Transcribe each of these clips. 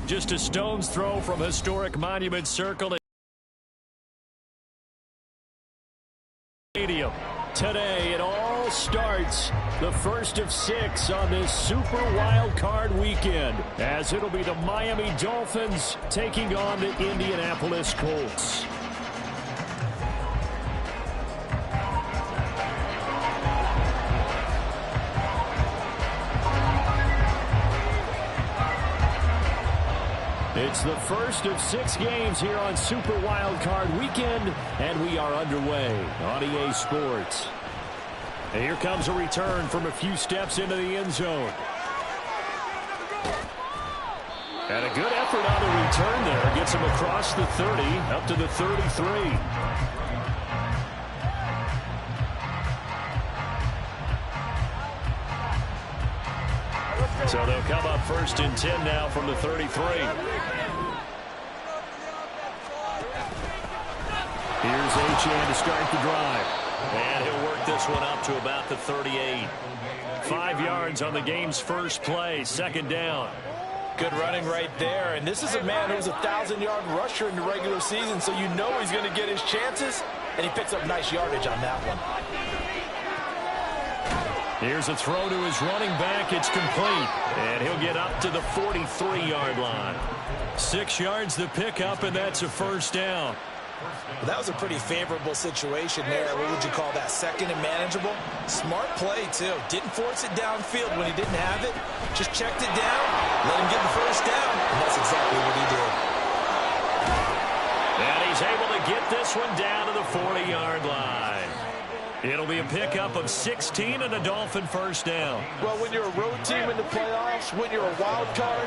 Just a stone's throw from historic Monument Circle Stadium. Today it all starts, the first of 6 on this Super Wild Card weekend, as it'll be the Miami Dolphins taking on the Indianapolis Colts. It's the first of 6 games here on Super Wild Card weekend, and we are underway on EA Sports. And here comes a return from a few steps into the end zone. And a good effort on the return there. Gets him across the 30, up to the 33. So they'll come up first and 10 now from the 33. Here's Achane to start the drive. And he'll work this one up to about the 38. 5 yards on the game's first play, second down. Good running right there. And this is a man who's a 1,000-yard rusher in the regular season, so you know he's going to get his chances, and he picks up nice yardage on that one. Here's a throw to his running back. It's complete. And he'll get up to the 43-yard line. 6 yards the pickup, and that's a first down. Well, that was a pretty favorable situation there. What would you call that? Second and manageable? Smart play, too. Didn't force it downfield when he didn't have it. Just checked it down, let him get the first down, and that's exactly what he did. And he's able to get this one down to the 40-yard line. It'll be a pickup of 16 and a Dolphin first down. Well, when you're a road team in the playoffs, when you're a wild card,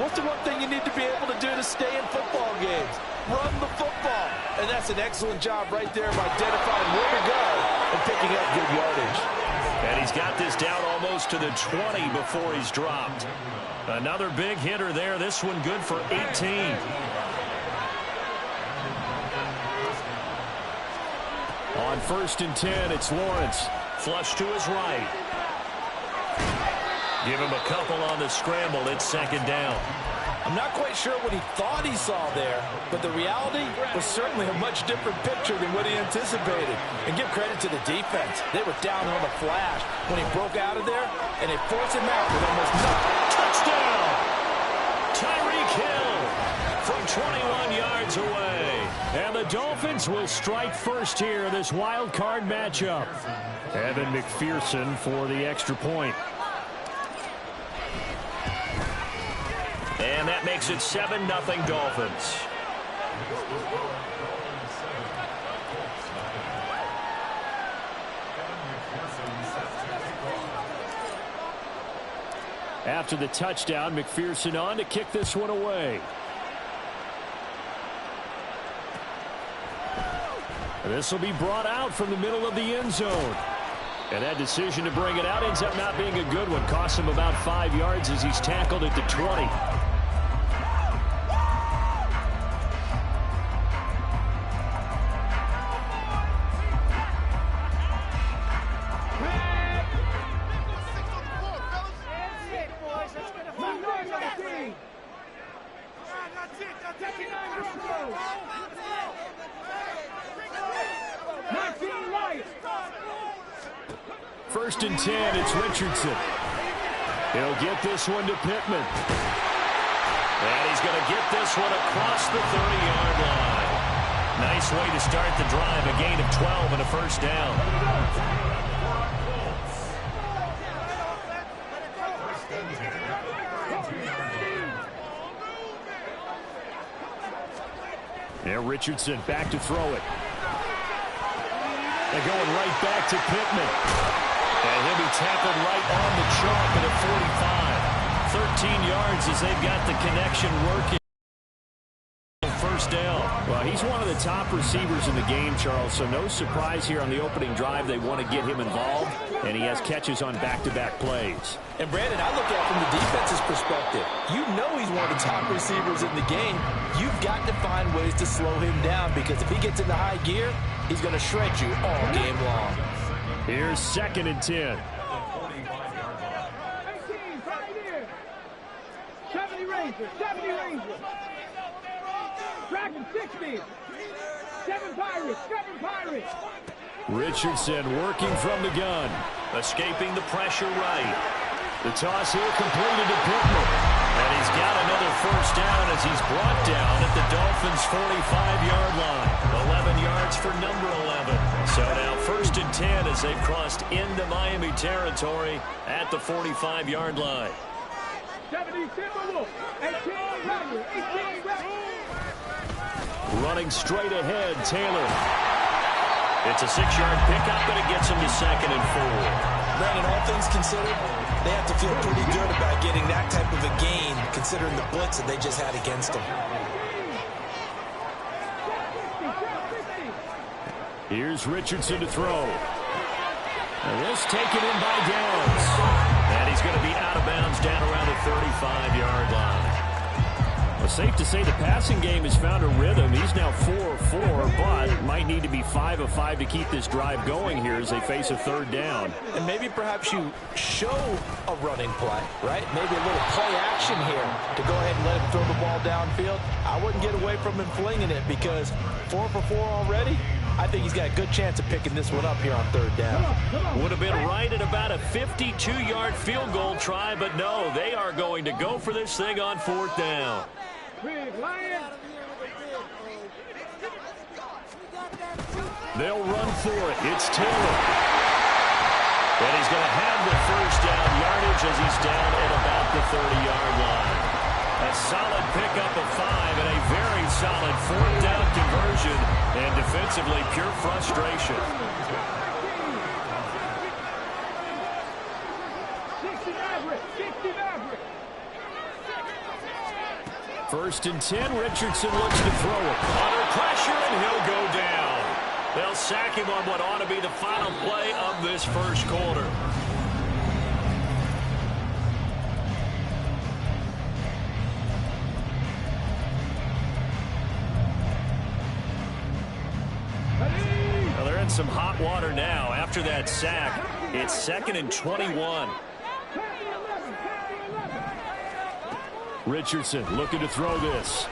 what's the one thing you need to be able to do to stay in football games? Run the football. And that's an excellent job right there of identifying where to go and picking up good yardage. And he's got this down almost to the 20 before he's dropped. Another big hitter there. This one good for 18. On first and 10, it's Lawrence. Flush to his right. Give him a couple on the scramble. It's second down. I'm not quite sure what he thought he saw there, but the reality was certainly a much different picture than what he anticipated. And give credit to the defense. They were down on the flash when he broke out of there, and they forced him out with almost nothing. Touchdown! Tyreek Hill from 21 yards away. And the Dolphins will strike first here in this wild card matchup. Evan McPherson for the extra point. And that makes it 7-0 Dolphins. After the touchdown, McPherson on to kick this one away. This will be brought out from the middle of the end zone. And that decision to bring it out ends up not being a good one. Costs him about 5 yards as he's tackled at the 20. First and 10, it's Richardson. He'll get this one to Pittman. And he's going to get this one across the 30-yard line. Nice way to start the drive, a gain of 12 and a first down. There, Richardson back to throw it. They're going right back to Pittman. And he'll be tackled right on the chalk at a 45. 13 yards as they've got the connection working. First down. Well, he's one of the top receivers in the game, Charles, so no surprise here on the opening drive. They want to get him involved, and he has catches on back-to-back plays. And, Brandon, I look at it from the defense's perspective. You know he's one of the top receivers in the game. You've got to find ways to slow him down because if he gets into high gear, he's going to shred you all game long. Here's second and 10. Ranger, 70 Ranger. Dragon 60. 7 Pirates, 7 Pirates. Richardson working from the gun. Escaping the pressure right. The toss here completed to Pittman. And he's got another first down as he's brought down at the Dolphins' 45-yard line. 11 yards for number 11. So now 1st and 10 as they've crossed into Miami territory at the 45-yard line. 70 Timberwolves, 18 Rebel, 18 Rebel. Running straight ahead, Taylor. It's a 6-yard pickup, and it gets him to 2nd and 4. Brandon, all things considered, they have to feel pretty good about getting that type of a gain, considering the blitz that they just had against them. Here's Richardson to throw. And this taken in by Downs. And he's going to be out of bounds down around the 35-yard line. Well, safe to say the passing game has found a rhythm. He's now 4 of 4, but might need to be 5 of 5 to keep this drive going here as they face a 3rd down. And maybe perhaps you show a running play, right? Maybe a little play action here to go ahead and let him throw the ball downfield. I wouldn't get away from him flinging it because 4 for 4 already. I think he's got a good chance of picking this one up here on 3rd down. Would have been right at about a 52-yard field goal try, but no, they are going to go for this thing on 4th down. They'll run for it. It's Taylor. And he's going to have the first down yardage as he's down at about the 30-yard line. A solid pickup of 5 and a very solid 4th down conversion. And defensively, pure frustration. 1st and 10, Richardson looks to throw it. Under pressure, and he'll go down. They'll sack him on what ought to be the final play of this first quarter. Well, they're in some hot water now. After that sack, it's 2nd and 21. Richardson looking to throw this.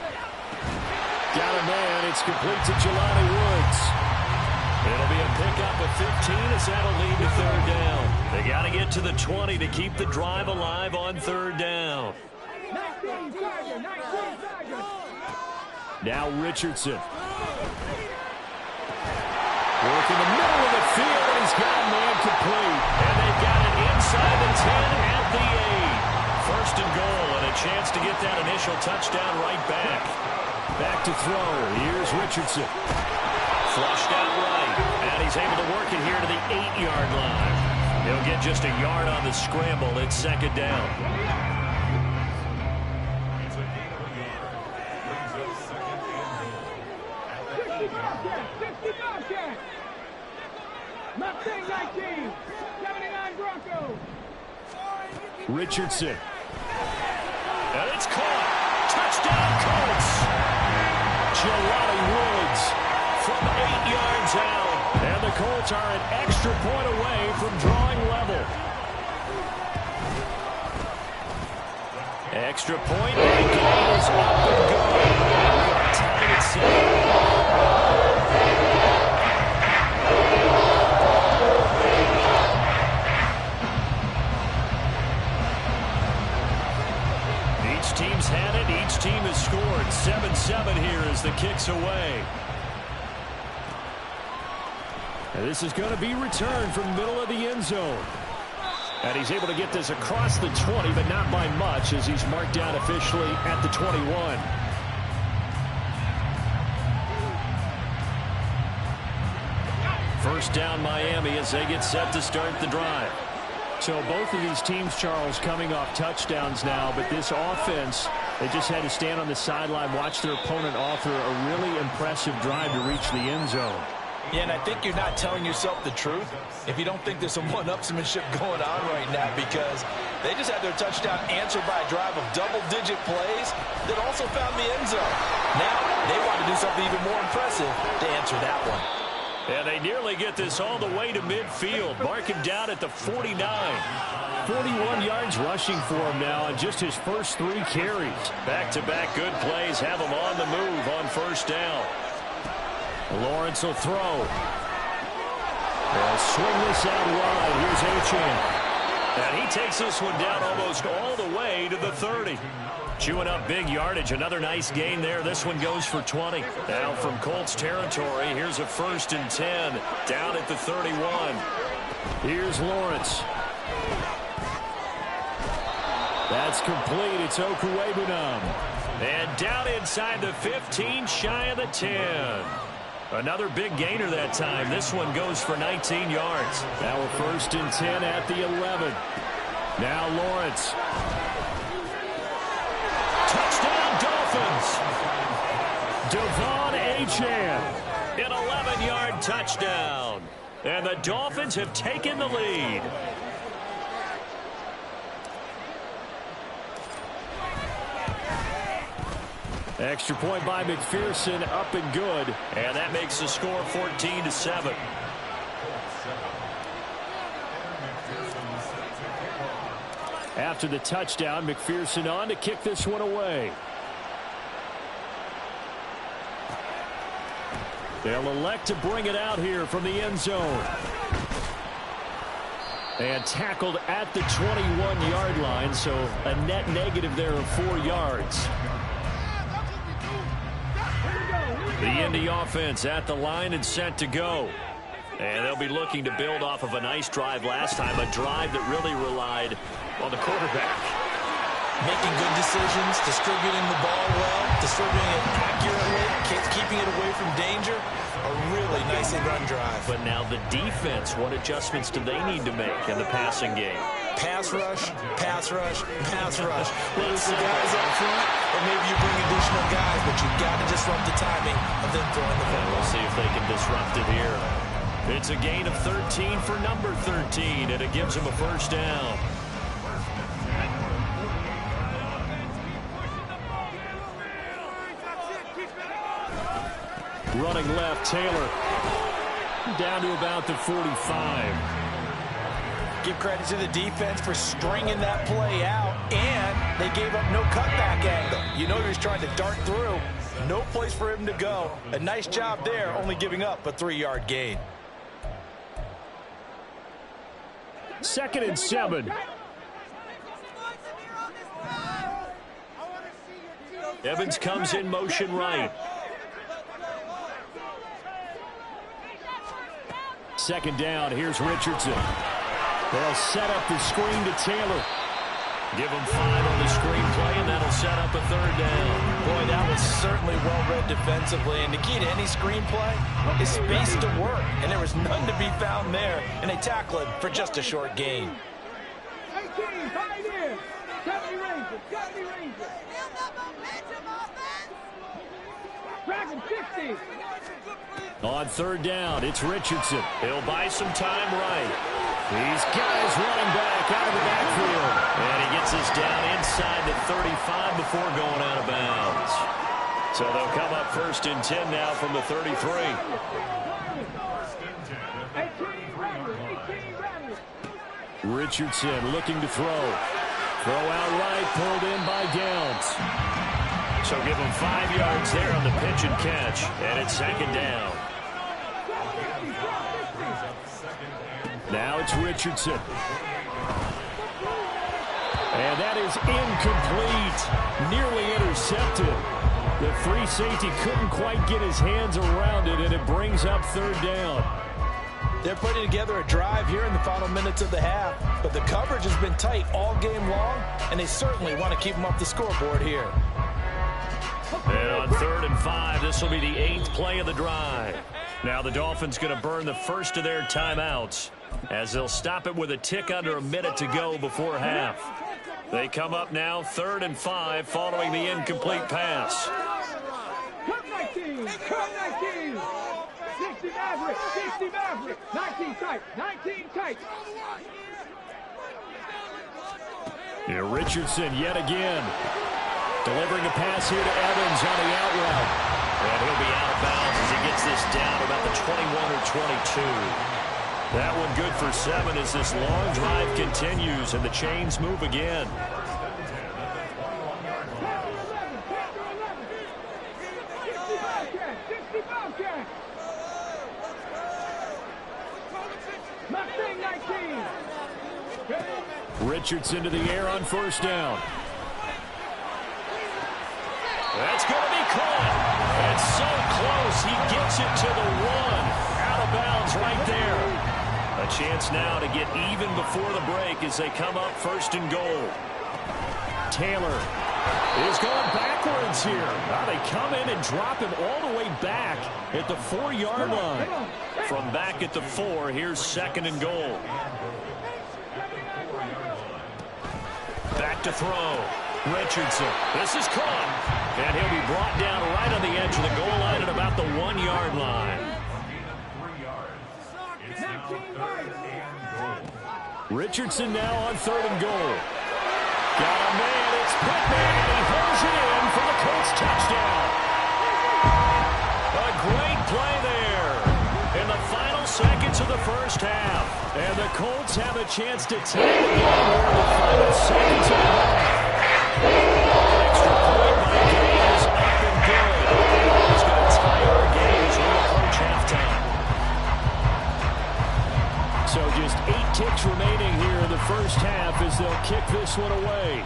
Got a man. It's complete to Jelani Woods. It'll be a pickup of 15 as that'll lead to 3rd down. They got to get to the 20 to keep the drive alive on 3rd down. Now Richardson. Working the middle of the field, and he's got a man complete. And they've got it inside the 10 at the 8. 1st and goal, and a chance to get that initial touchdown right back. Back to throw. Here's Richardson. Flushed out right, and he's able to work it here to the 8-yard line. He'll get just a yard on the scramble. It's 2nd down. Richardson. And it's caught. Touchdown, Colts. Jelani Woods from 8 yards out. And the Colts are an extra point away from drawing level. Extra point. And game is up and going. And we are tied at 7. Team's had it. Each team has scored. 7-7 here as the kick's away. And this is going to be returned from the middle of the end zone. And he's able to get this across the 20, but not by much as he's marked down officially at the 21. First down Miami as they get set to start the drive. So both of these teams, Charles, coming off touchdowns now, but this offense, they just had to stand on the sideline, watch their opponent author a really impressive drive to reach the end zone. Yeah, and I think you're not telling yourself the truth if you don't think there's some one-upsmanship going on right now, because they just had their touchdown answered by a drive of double-digit plays that also found the end zone. Now they want to do something even more impressive to answer that one. And they nearly get this all the way to midfield. Mark him down at the 49. 41 yards rushing for him now on just his first 3 carries. Back-to-back good plays have him on the move on first down. Lawrence will throw. They'll swing this out wide. Here's Achane. And he takes this one down almost all the way to the 30. Chewing up big yardage. Another nice gain there. This one goes for 20. Now from Colts territory, here's a 1st and 10 down at the 31. Here's Lawrence. That's complete. It's Okuwebunam. And down inside the 15, shy of the 10. Another big gainer that time. This one goes for 19 yards. Now a 1st and 10 at the 11. Now Lawrence. Touchdown Dolphins. Devon Achane. An 11-yard touchdown. And the Dolphins have taken the lead. Extra point by McPherson, up and good. And that makes the score 14-7. After the touchdown, McPherson on to kick this one away. They'll elect to bring it out here from the end zone. And tackled at the 21-yard line, so a net negative there of 4 yards. The Indy offense at the line and set to go. And they'll be looking to build off of a nice drive last time, a drive that really relied on the quarterback. Making good decisions, distributing the ball well, distributing it accurately, keeping it away from danger. A really nicely run drive. But now the defense, what adjustments do they need to make in the passing game? Pass rush, pass rush, pass rush. Whether it's the guys up front or maybe you bring additional guys, but you've got to disrupt the timing of them throwing the football. We'll see if they can disrupt it here. It's a gain of 13 for number 13, and it gives him a 1st down. Running left, Taylor. Down to about the 45. Give credit to the defense for stringing that play out, and they gave up no cutback angle. You know he was trying to dart through. No place for him to go. A nice job there, only giving up a 3-yard gain. 2nd and 7. Evans comes in motion right. 2nd down. Here's Richardson. They'll set up the screen to Taylor. Give him 5 on the screen play, and that'll set up a 3rd down. Boy, that was certainly well-read defensively. And the key to any screen play is space to work. And there was none to be found there. And they tackle him for just a short gain. 18, right here. 70 Rangers, 70 Rangers. Dragon 50. On 3rd down, it's Richardson. He'll buy some time right. These guys running back out of the backfield. And he gets us down inside the 35 before going out of bounds. So they'll come up 1st and 10 now from the 33. 18 Richardson looking to throw. Throw out right, pulled in by Downs. So give him 5 yards there on the pitch and catch. And it's 2nd down. Now it's Richardson. And that is incomplete. Nearly intercepted. The free safety couldn't quite get his hands around it, and it brings up 3rd down. They're putting together a drive here in the final minutes of the half, but the coverage has been tight all game long, and they certainly want to keep them up the scoreboard here. And on 3rd and 5, this will be the 8th play of the drive. Now the Dolphins going to burn the first of their timeouts, as they'll stop it with a tick under a minute to go before half. They come up now 3rd and 5 following the incomplete pass. Come 19, come 19. 60 Maverick, 60 Maverick. 19 tight, 19 tight. Here Richardson yet again. Delivering a pass here to Evans on the out route. And he'll be out of bounds as he gets this down about the 21 or 22. That one good for 7 as this long drive continues and the chains move again. Richardson to the air on first down. That's going to be caught. It's so close. He gets it to the 1. Out of bounds right there. A chance now to get even before the break as they come up first and goal. Taylor is going backwards here. Now they come in and drop him all the way back at the 4-yard line. From back at the 4, here's second and goal. Back to throw. Richardson. This is caught. And he'll be brought down right on the edge of the goal line at about the 1-yard line. Richardson now on third and goal. Got a man. It's Pittman. And he pulls it in for the Colts touchdown. A great play there in the final seconds of the first half. And the Colts have a chance to tie the game here in the final seconds of the half. Extra point by game is up and good. It's going to tie our game as we approach halftime. So just 8 ticks remaining here in the first half as they'll kick this one away.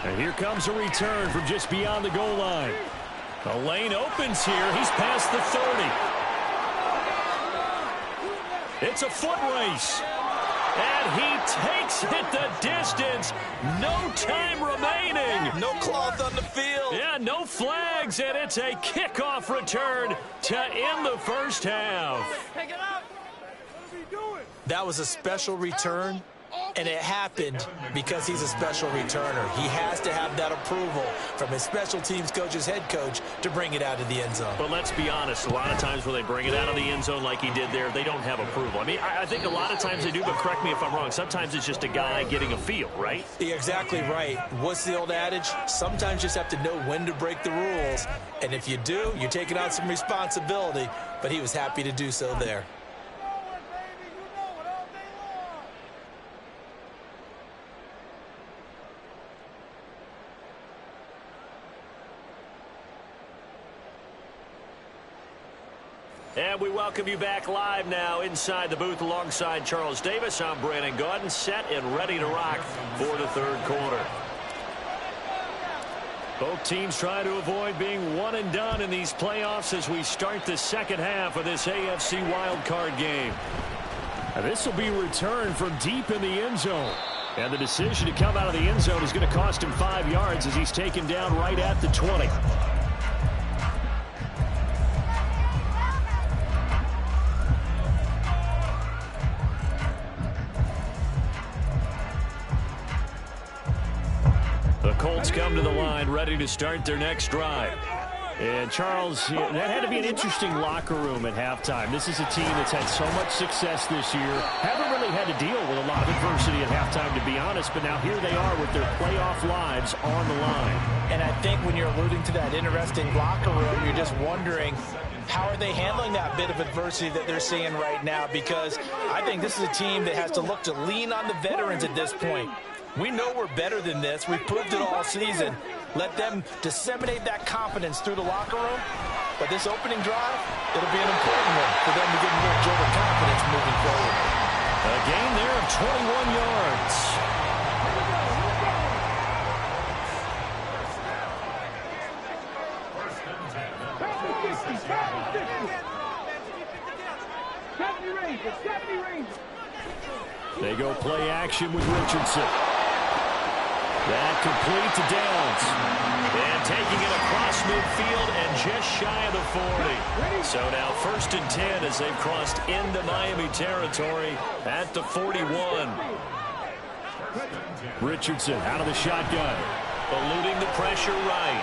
And here comes a return from just beyond the goal line. The lane opens here. He's past the 30. It's a foot race. And he takes it the distance. No time remaining. No cloth on the field. Yeah, no flags, and it's a kickoff return to end the first half. Take it out. That was a special return, and it happened because he's a special returner. He has to have that approval from his special teams coach's head coach to bring it out of the end zone. But let's be honest, a lot of times when they bring it out of the end zone like he did there, they don't have approval. I mean, I think a lot of times they do, but correct me if I'm wrong. Sometimes it's just a guy getting a feel, right? You're exactly right. What's the old adage? Sometimes you just have to know when to break the rules. And if you do, you're taking on some responsibility. But he was happy to do so there. And we welcome you back live now inside the booth alongside Charles Davis. I'm Brandon Gaudin, set and ready to rock for the third quarter. Both teams trying to avoid being one and done in these playoffs as we start the second half of this AFC wildcard game. Now this will be returned from deep in the end zone. And the decision to come out of the end zone is going to cost him 5 yards as he's taken down right at the 20. The Colts come to the line ready to start their next drive. And Charles, that had to be an interesting locker room at halftime. This is a team that's had so much success this year. Haven't really had to deal with a lot of adversity at halftime, to be honest. But now here they are with their playoff lives on the line. And I think when you're alluding to that interesting locker room, you're just wondering, how are they handling that bit of adversity that they're seeing right now? Because I think this is a team that has to look to lean on the veterans at this point. We know we're better than this. We've proved it all season. Let them disseminate that confidence through the locker room. But this opening drive, it'll be an important one for them to get more jolt of confidence moving forward. A gain there of 21 yards. They go play action with Richardson. That complete to Downs. And taking it across midfield and just shy of the 40. So now 1st and 10 as they've crossed into Miami territory at the 41. Richardson out of the shotgun. Eluding the pressure right.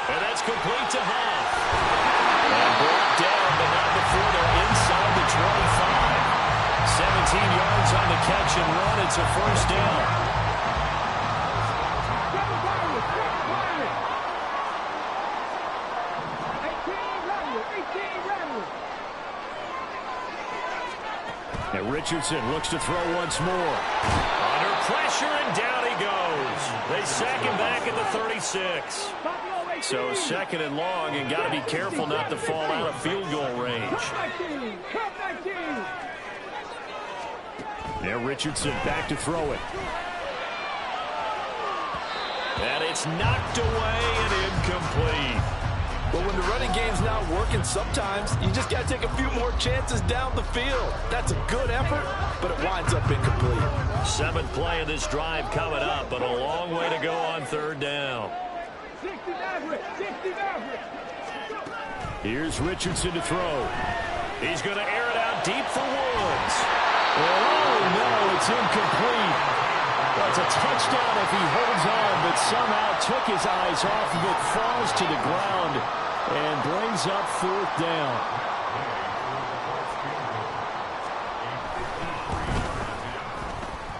And that's complete to Huff. And brought down, but not before they're inside the 25. 17 yards on the catch and run. It's a first down. And Richardson looks to throw once more. Under pressure, and down he goes. They sack him back at the 36. So second and long, and got to be careful not to fall out of field goal range. Now Richardson back to throw it. And it's knocked away and incomplete. But when the running game's not working, sometimes you just got to take a few more chances down the field. That's a good effort, but it winds up incomplete. 7th play of this drive coming up, but a long way to go on 3rd down. Here's Richardson to throw. He's going to air it out deep for Woods. Oh, no, it's incomplete. Well, it's a touchdown if he holds on, but somehow took his eyes off of it, falls to the ground, and brings up 4th down.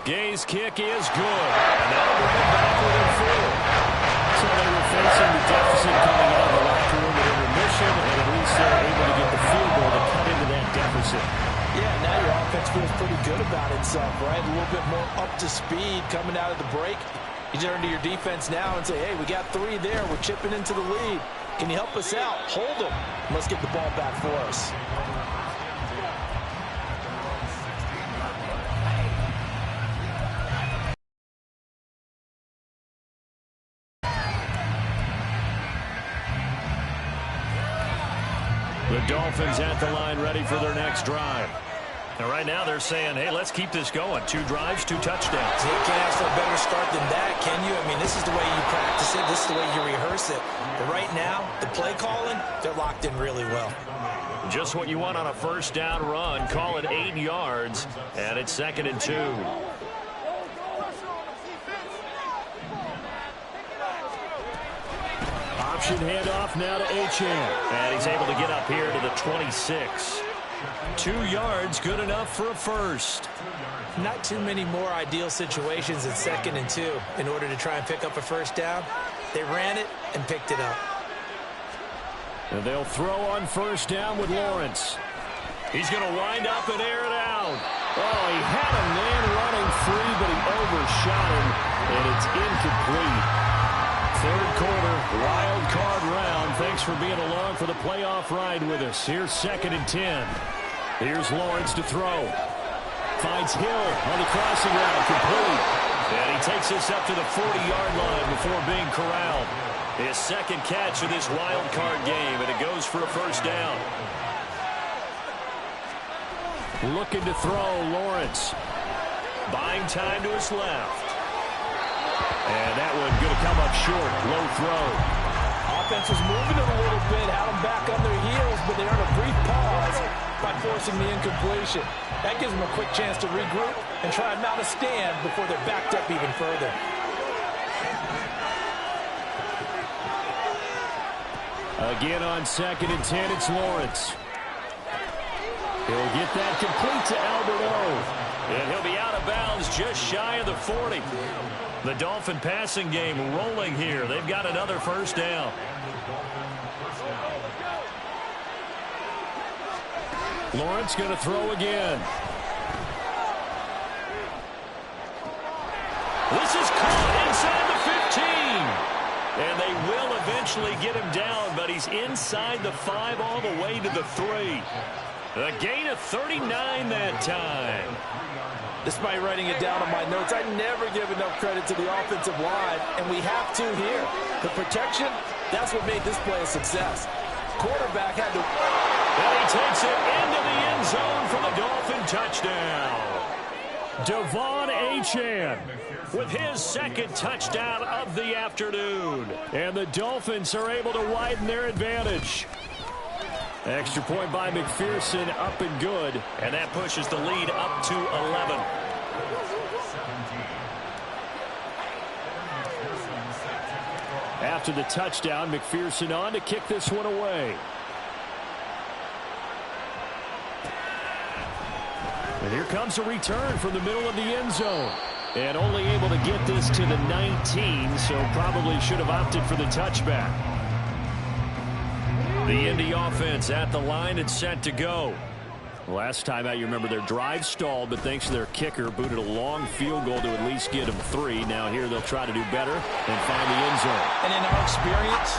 Gay's kick is good. And that'll bring it back within 4. So they were facing the deficit coming out of the locker room at intermission, and at least they're able to get the field goal to cut into that deficit. Yeah, now your offense feels pretty good about itself, right? A little bit more up to speed coming out of the break. You turn to your defense now and say, hey, we got 3 there. We're chipping into the lead. Can you help us out? Hold them. Let's get the ball back for us. The Dolphins at the line ready for their next drive. And right now they're saying, hey, let's keep this going. 2 drives, 2 touchdowns. You can't ask for a better start than that, can you? I mean, this is the way you practice it. This is the way you rehearse it. But right now, the play calling, they're locked in really well. Just what you want on a 1st down run. Call it 8 yards, and it's 2nd and 2. Option handoff now to Achane. And he's able to get up here to the 26. 2 yards, good enough for a first. Not too many more ideal situations in 2nd and 2 in order to try and pick up a 1st down. They ran it and picked it up. And they'll throw on 1st down with Lawrence. He's going to wind up and air it out. Oh, he had a man running free, but he overshot him, and it's incomplete. 3rd quarter, wild card round. Thanks for being along for the playoff ride with us. Here's 2nd and 10. Here's Lawrence to throw. Finds Hill on the crossing route, complete. And he takes this up to the 40-yard line before being corralled. His 2nd catch of this wild card game, and it goes for a 1st down. Looking to throw, Lawrence. Buying time to his left. And that one going to come up short. Low throw. Offense was moving it a little bit, had them back on their heels, but they earned a brief pause by forcing the incompletion. That gives them a quick chance to regroup and try and mount a stand before they're backed up even further. Again on 2nd and 10, it's Lawrence. He'll get that complete to Alberto. And he'll be out of bounds just shy of the 40. The Dolphin passing game rolling here. They've got another 1st down. Lawrence going to throw again. This is caught inside the 15. And they will eventually get him down, but he's inside the 5 all the way to the 3. A gain of 39 that time. Despite writing it down on my notes, I never give enough credit to the offensive line, and we have to here. The protection, that's what made this play a success. Quarterback had to... And he takes it into the end zone for the Dolphin touchdown. Devon Achane with his 2nd touchdown of the afternoon. And the Dolphins are able to widen their advantage. Extra point by McPherson, up and good. And that pushes the lead up to 11. After the touchdown, McPherson on to kick this one away. And here comes a return from the middle of the end zone. And only able to get this to the 19, so probably should have opted for the touchback. The Indy offense at the line and set to go. Last time out, you remember their drive stalled, but thanks to their kicker, booted a long field goal to at least get them 3. Now here they'll try to do better and find the end zone. And in our experience,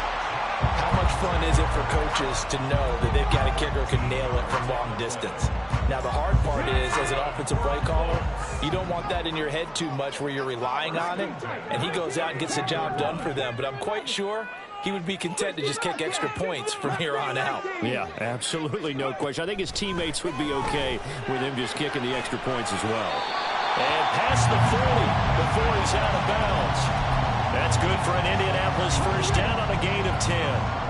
how much fun is it for coaches to know that they've got a kicker who can nail it from long distance? Now, the hard part is, as an offensive play caller, you don't want that in your head too much where you're relying on it, and he goes out and gets the job done for them. But I'm quite sure he would be content to just kick extra points from here on out. Yeah, absolutely, no question. I think his teammates would be okay with him just kicking the extra points as well. And past the 40 before he's out of bounds. That's good for an Indianapolis first down on a gain of 10.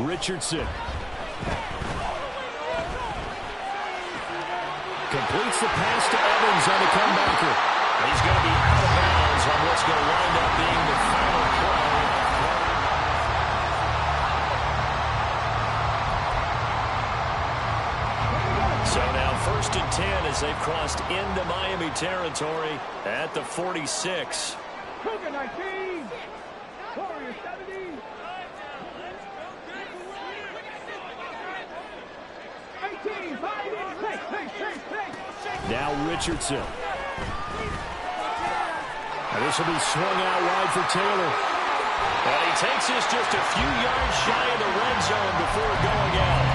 Richardson completes the pass to Evans on the comebacker. He's going to be out of bounds on what's going to wind up being the final play. So now 1st and 10 as they've crossed into Miami territory at the 46. Cougar 19, Warriors 70. 18, 5, now Richardson. This will be swung out wide for Taylor. And he takes this just a few yards shy of the red zone before going out.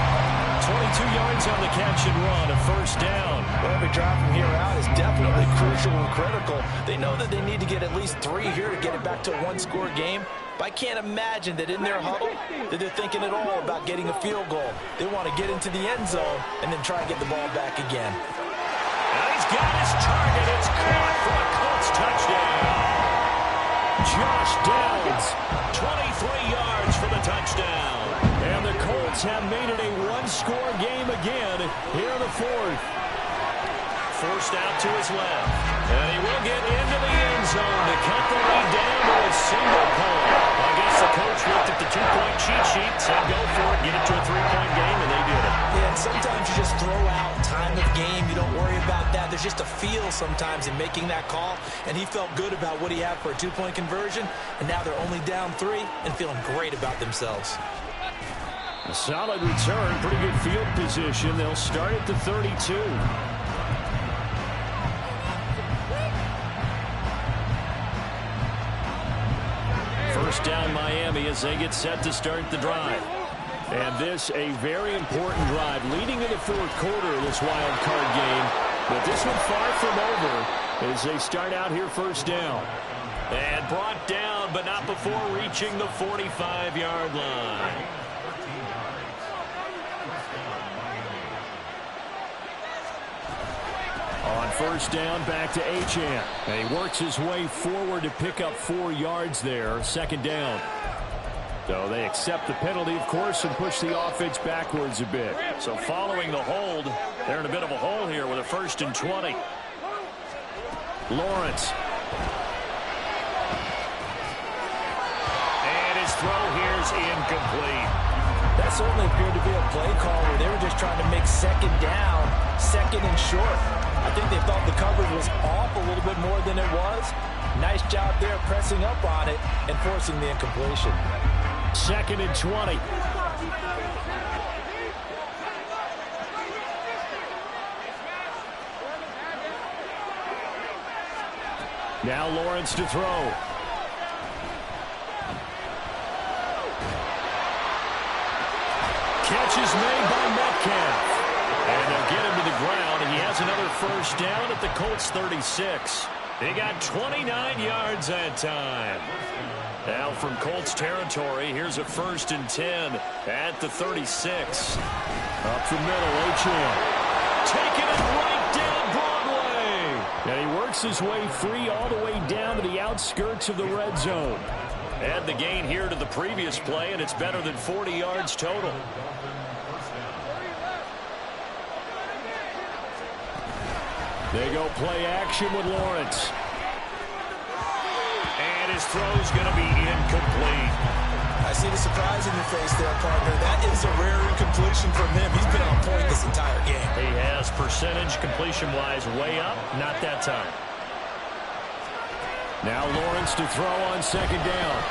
22 yards on the catch and run, a first down. Well, every drive from here out is definitely crucial and critical. They know that they need to get at least 3 here to get it back to a one-score game. But I can't imagine that in their huddle that they're thinking at all about getting a field goal. They want to get into the end zone and then try and get the ball back again. And he's got his target. It's caught for a Colts touchdown. Josh Downs, 23 yards for the touchdown. And the Colts have made it a one-score game again here in the 4th. Forced out to his left. And he will get into the end zone to cut the lead down to a single point. I guess the coach looked at the 2-point cheat sheet, said go for it, get it to a 3-point game, and they did it. Yeah, and sometimes you just throw out time of game. You don't worry about that. There's just a feel sometimes in making that call, and he felt good about what he had for a 2-point conversion, and now they're only down 3 and feeling great about themselves. A solid return, pretty good field position. They'll start at the 32. First down Miami as they get set to start the drive. And this a very important drive leading in the 4th quarter of this wild card game. But this one far from over as they start out here first down. And brought down, but not before reaching the 45-yard line. On first down, back to Achane. And he works his way forward to pick up 4 yards there. 2nd down. So they accept the penalty, of course, and push the offense backwards a bit. So following the hold, they're in a bit of a hole here with a 1st and 20. Lawrence. And his throw here's incomplete. That certainly appeared to be a play call where they were just trying to make 2nd down, 2nd and short. I think they thought the coverage was off a little bit more than it was. Nice job there pressing up on it and forcing the incompletion. 2nd and 20. Now Lawrence to throw. Catch is made by Metcalf. And they'll get him to the ground, and he has another first down at the Colts 36. They got 29 yards that time. Now from Colts territory, here's a 1st and 10 at the 36. Up the middle, Achane. Taking it right down Broadway. And he works his way free all the way down to the outskirts of the red zone. Add the gain here to the previous play, and it's better than 40 yards total. They go play action with Lawrence. And his throw's going to be incomplete. I see the surprise in your face there, partner. That is a rare incompletion from him. He's been on point this entire game. He has percentage completion-wise way up. Not that time. Now Lawrence to throw on second down.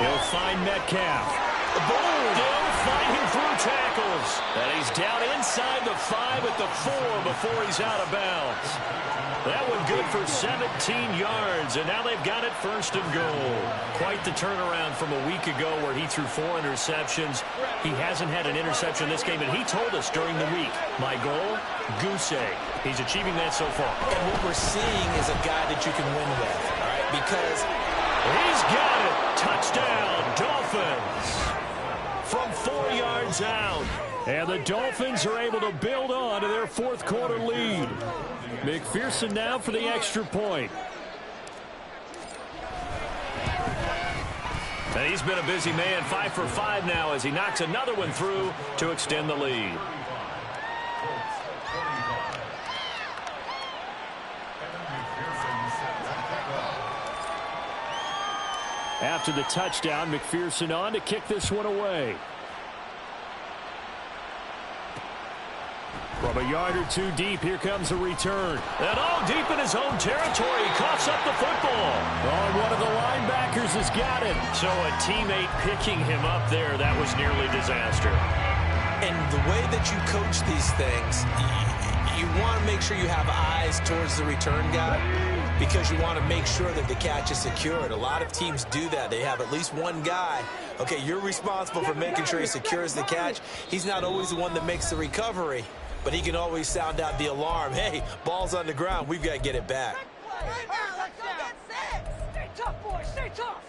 He'll find Metcalf. Still fighting through tackles. And he's down inside the 5 at the 4 before he's out of bounds. That one good for 17 yards, and now they've got it first and goal. Quite the turnaround from a week ago where he threw 4 interceptions. He hasn't had an interception this game, and he told us during the week, my goal, goose egg. He's achieving that so far. And what we're seeing is a guy that you can win with, all right, because he's got it. Touchdown, Dolphins. From 4 yards out. And the Dolphins are able to build on to their fourth quarter lead. McPherson now for the extra point. And he's been a busy man, 5 for 5 now as he knocks another one through to extend the lead. After the touchdown, McPherson on to kick this one away. From a yard or two deep, here comes a return. And all deep in his own territory, he coughs up the football. Oh, one of the linebackers has got it. So a teammate picking him up there, that was nearly disaster. And the way that you coach these things, you want to make sure you have eyes towards the return guy because you want to make sure that the catch is secured. A lot of teams do that. They have at least one guy. Okay, you're responsible for making sure he secures the catch. He's not always the one that makes the recovery, but he can always sound out the alarm. Hey, ball's on the ground. We've got to get it back. Stay tough, boys. Stay tough.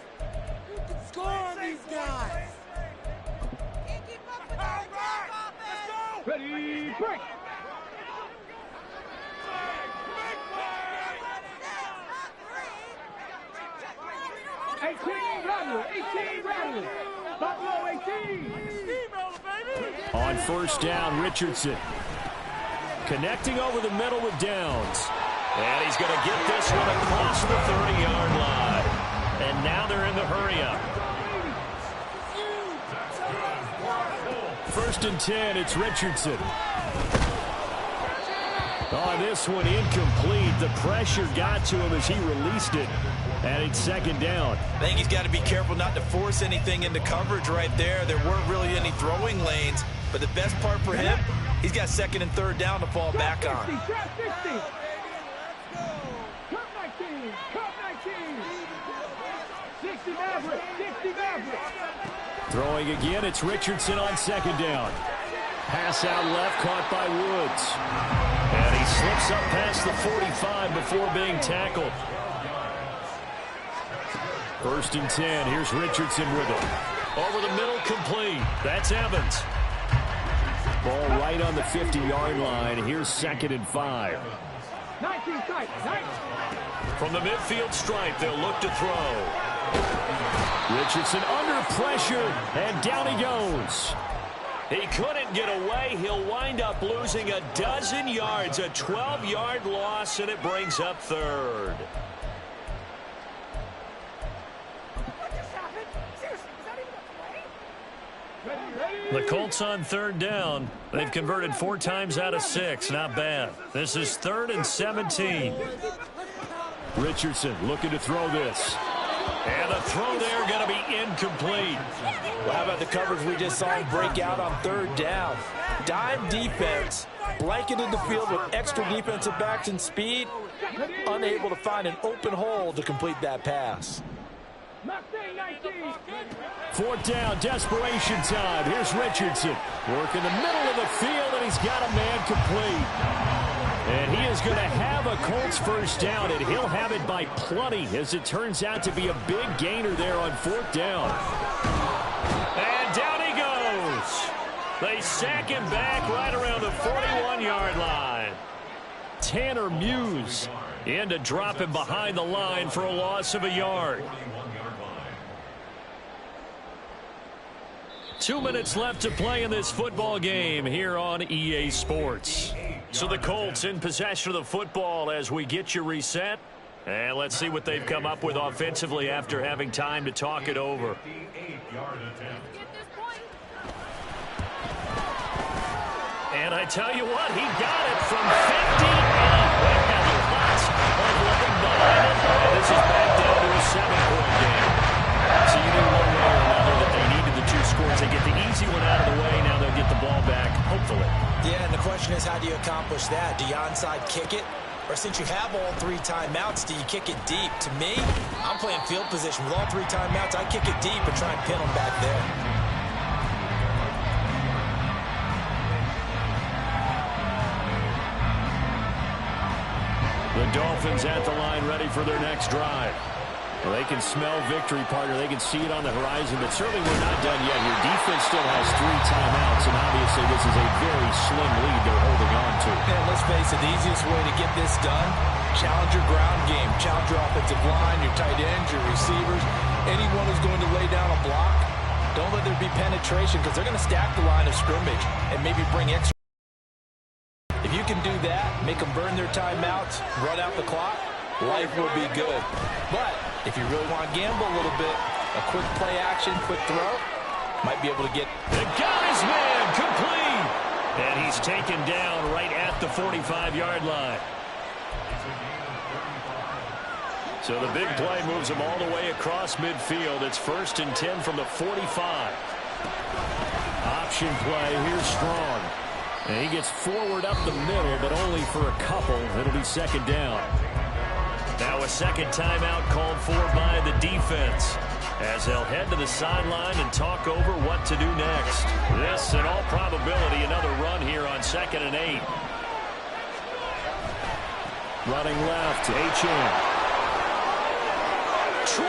You can score on these guys. Ready, break. On first down, Richardson. Connecting over the middle with Downs. And he's going to get this one across the 30-yard line. And now they're in the hurry-up. First and 10, it's Richardson. On this one, incomplete. The pressure got to him as he released it. And it's second down. I think he's got to be careful not to force anything into coverage right there. There weren't really any throwing lanes. But the best part for him, he's got second and third down to fall back on. Throwing again, it's Richardson on second down. Pass out left, caught by Woods. And he slips up past the 45 before being tackled. First and 10, here's Richardson with it. Over the middle, complete. That's Evans. Ball right on the 50-yard line. Here's second and 5. 19 tight, 19. From the midfield stripe, they'll look to throw. Richardson under pressure, and down he goes. He couldn't get away. He'll wind up losing a dozen yards, a 12-yard loss, and it brings up third. What just happened? Seriously, was that even a play? The Colts on third down. They've converted 4 times out of 6. Not bad. This is 3rd and 17. Richardson looking to throw this. And the throw there going to be incomplete. Well, how about the coverage we just saw him break out on third down? Dime defense, blanketed the field with extra defensive backs and speed, unable to find an open hole to complete that pass. 4th down, desperation time. Here's Richardson. Working the middle of the field, and he's got a man complete. And he is going to have a Colts first down, and he'll have it by plenty, as it turns out to be a big gainer there on 4th down. And down he goes. They sack him back right around the 41-yard line. Tanner Muse in to drop him behind the line for a loss of a yard. 2 minutes left to play in this football game here on EA Sports. So the Colts in possession of the football as we get you reset. And let's see what they've come up with offensively after having time to talk it over. And I tell you what, he got it from 50. And lots of living behind it. kick it? Or since you have all 3 timeouts, do you kick it deep? To me, I'm playing field position. With all 3 timeouts, I kick it deep and try and pin them back there. The Dolphins at the line, ready for their next drive. Well, they can smell victory, partner. They can see it on the horizon, but certainly we're not done yet here. Defense still has 3 timeouts, and obviously this is a very slim lead they're holding on to. And let's face it, the easiest way to get this done, challenge your ground game. Challenge your offensive line, your tight ends, your receivers, anyone who's going to lay down a block. Don't let there be penetration because they're going to stack the line of scrimmage and maybe bring extra. If you can do that, make them burn their timeouts, run out the clock, life will be good. But if you really want to gamble a little bit, a quick play action, quick throw, might be able to get. They got his man complete. And he's taken down right at the 45-yard line. So the big play moves him all the way across midfield. It's 1st and 10 from the 45. Option play, here's Strong. And he gets forward up the middle, but only for a couple. It'll be 2nd down. Now a second timeout called for by the defense, as they'll head to the sideline and talk over what to do next. This, in all probability, another run here on 2nd and 8. Running left, H.M. 20.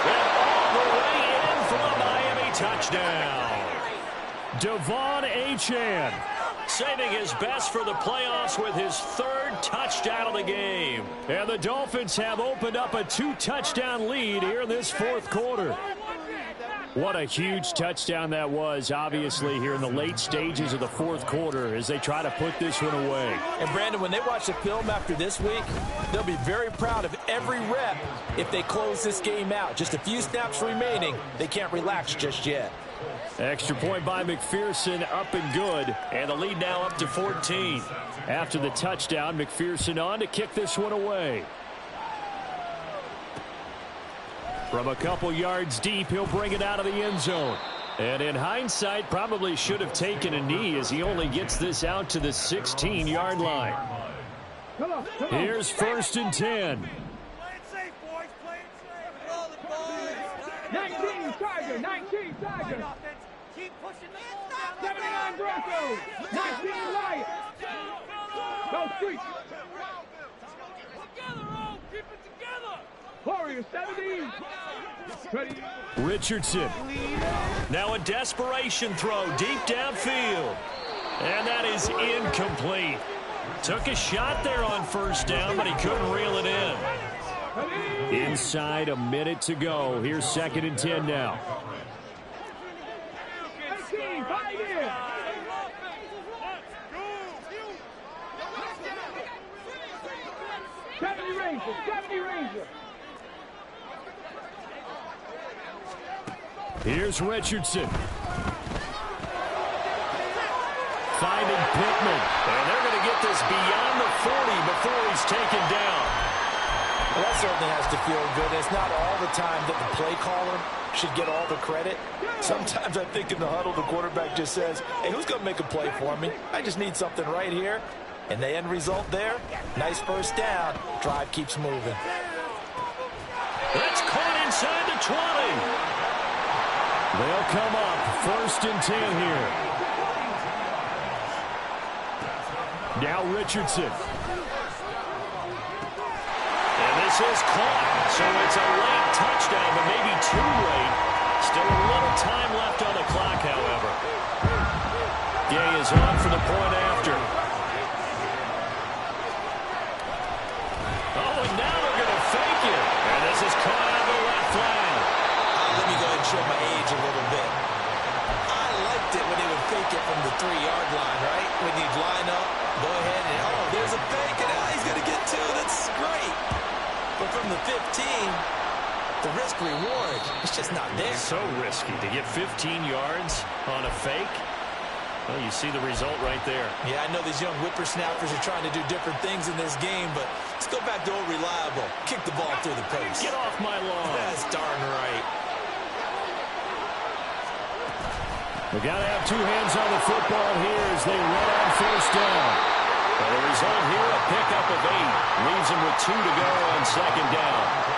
And all the way in for a Miami touchdown. Devon Achane saving his best for the playoffs with his 3rd touchdown of the game. And the Dolphins have opened up a 2-touchdown lead here in this 4th quarter. What a huge touchdown that was, obviously, here in the late stages of the 4th quarter as they try to put this one away. And, Brandon, when they watch the film after this week, they'll be very proud of every rep if they close this game out. Just a few snaps remaining. They can't relax just yet. Extra point by McPherson, up and good. And the lead now up to 14. After the touchdown, McPherson on to kick this one away. From a couple yards deep, he'll bring it out of the end zone. And in hindsight, probably should have taken a knee as he only gets this out to the 16-yard line. Here's 1st and 10. 19 Tiger, 19 Tiger. Keep pushing the 79 Broncos, 19 Lions. Go Street. Together, keep it together. Warriors, 17. Ready. Richardson. Now a desperation throw deep downfield. And that is incomplete. Took a shot there on 1st down, but he couldn't reel it in. Inside a minute to go. Here's 2nd and 10 now. 18, 5 years. Ranger. Here's Richardson. Finding Pittman. And they're going to get this beyond the 40 before he's taken down. Well, that certainly has to feel good. It's not all the time that the play caller should get all the credit. Sometimes I think in the huddle, the quarterback just says, hey, who's going to make a play for me? I just need something right here. And the end result there, nice 1st down. Drive keeps moving. That's caught inside the 20. They'll come up 1st and 10 here. Now Richardson. And this is caught. So it's a late touchdown, but maybe too late. Still a little time left on the clock, however. Gay is on for the point after. Oh, and now they're going to fake it. And this is caught on the left flank. Let me go ahead and show my age a little bit. I liked it when they would fake it from the 3-yard line, right? When you'd line up, go ahead and, oh, there's a fake, and he's going to get 2. That's great. But from the 15, the risk-reward, it's just not there. So risky to get 15 yards on a fake. Well, you see the result right there. Yeah, I know these young whippersnappers are trying to do different things in this game, but let's go back to old reliable. Kick the ball through the post. Get off my lawn. That's darn right. They got to have 2 hands on the football here as they run on 1st down. And the result here, a pickup of 8. Leaves him with 2 to go on second down.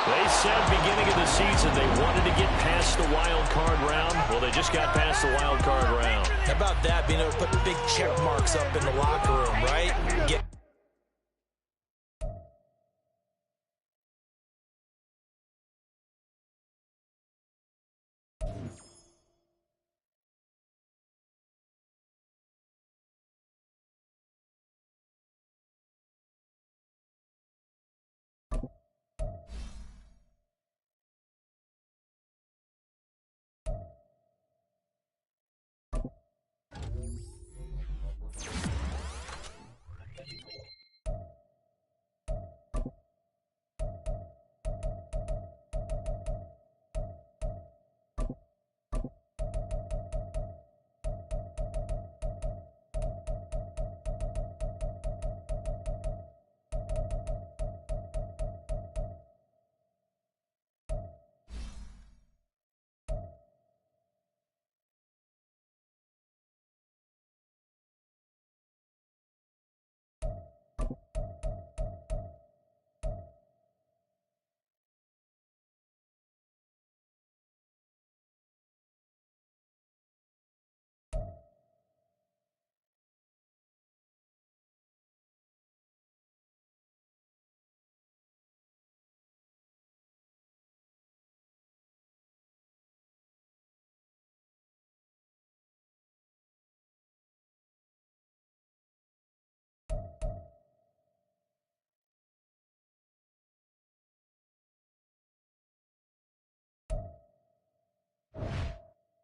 They said beginning of the season they wanted to get past the wild card round. Well, they just got past the wild card round. How about that, being able to put big check marks up in the locker room, right? Get